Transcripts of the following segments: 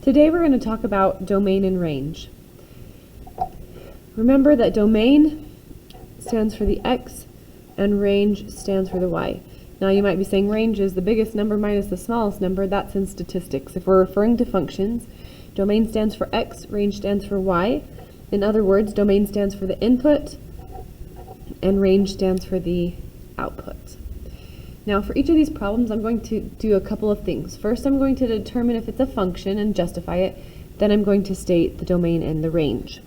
Today we're going to talk about domain and range. Remember that domain stands for the x and range stands for the y. Now you might be saying range is the biggest number minus the smallest number. That's in statistics. If we're referring to functions, domain stands for x, range stands for y. In other words, domain stands for the input and range stands for the output. Now for each of these problems I'm going to do a couple of things. First I'm going to determine if it's a function and justify it. Then I'm going to state the domain and the range.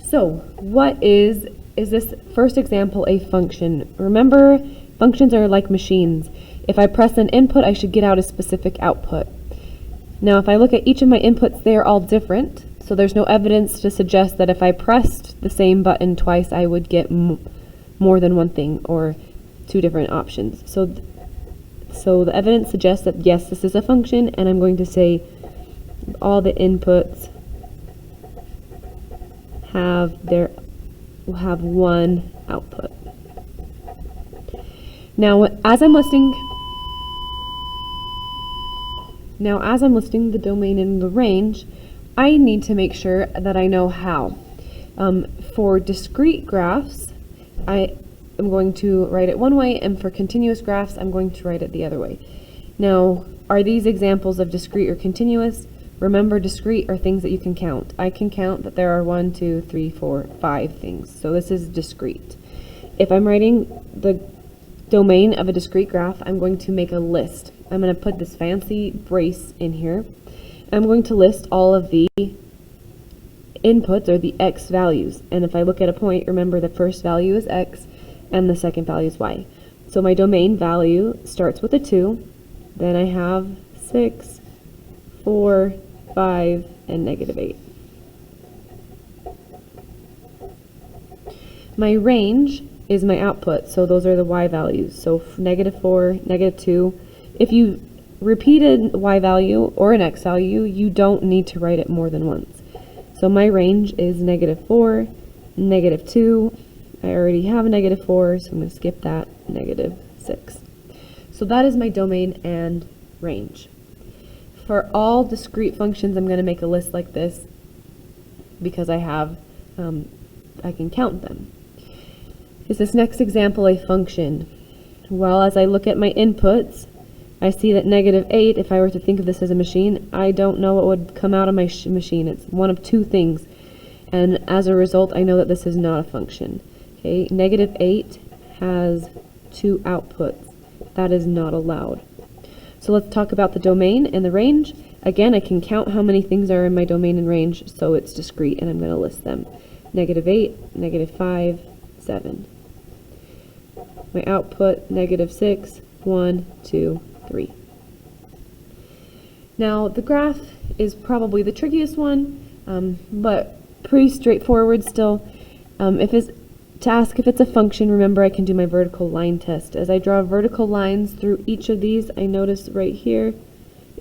So what is this first example a function? Remember, functions are like machines. If I press an input I should get out a specific output. Now if I look at each of my inputs, they are all different. So there's no evidence to suggest that if I pressed the same button twice I would get more than one thing or two different options. So the evidence suggests that yes, this is a function, and I'm going to say all the inputs have one output. Now as I'm listing the domain and the range, I need to make sure that I know how. For discrete graphs, I'm going to write it one way, and for continuous graphs, I'm going to write it the other way. Now, are these examples of discrete or continuous? Remember, discrete are things that you can count. I can count that there are 1, 2, 3, 4, 5 things. So this is discrete. If I'm writing the domain of a discrete graph, I'm going to make a list. I'm going to put this fancy brace in here. I'm going to list all of the inputs, or the x values. And if I look at a point, remember the first value is x, and the second value is y. So my domain value starts with a 2, then I have 6, 4, 5, and -8. My range is my output, so those are the y values. So -4, -2. If you repeated y value or an x value, you don't need to write it more than once. So my range is -4, -2, I already have a -4, so I'm going to skip that, -6. So that is my domain and range. For all discrete functions, I'm going to make a list like this because I can count them. Is this next example a function? Well, as I look at my inputs, I see that -8, if I were to think of this as a machine, I don't know what would come out of my machine. It's one of two things. And as a result, I know that this is not a function. Okay, -8 has 2 outputs. That is not allowed. So let's talk about the domain and the range. Again, I can count how many things are in my domain and range, so it's discrete, and I'm going to list them. -8, -5, 7. My output, -6, 1, 2, 3. Now, the graph is probably the trickiest one, but pretty straightforward still. To ask if it's a function, remember I can do my vertical line test. As I draw vertical lines through each of these, I notice right here,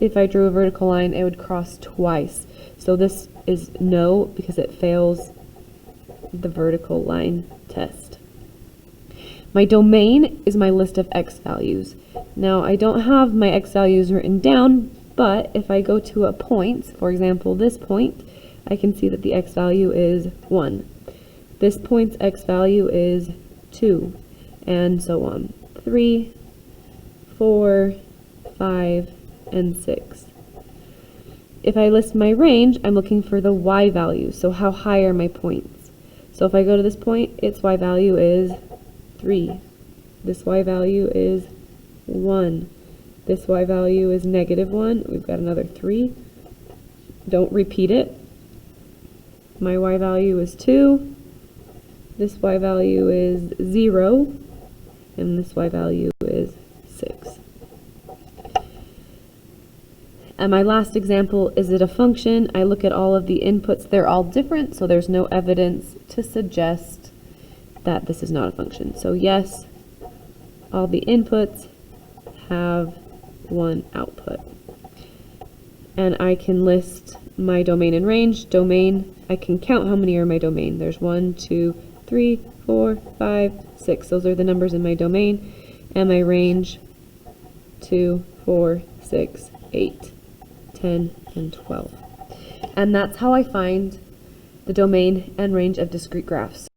if I drew a vertical line, it would cross twice. So this is no, because it fails the vertical line test. My domain is my list of x values. Now, I don't have my x values written down, but if I go to a point, for example, this point, I can see that the x value is 1. This point's x value is 2, and so on. 3, 4, 5, and 6. If I list my range, I'm looking for the y value, so how high are my points? So if I go to this point, its y value is 3. This y value is 1. This y value is -1. We've got another 3. Don't repeat it. My y value is 2. This y value is 0, and this y value is 6. And my last example, is it a function? I look at all of the inputs. They're all different, so there's no evidence to suggest that this is not a function. So yes, all the inputs have one output. And I can list my domain and range. Domain, I can count how many are in my domain. There's 1, 2, 3, 4, 5, 6. Those are the numbers in my domain. And my range, 2, 4, 6, 8, 10, and 12. And that's how I find the domain and range of discrete graphs.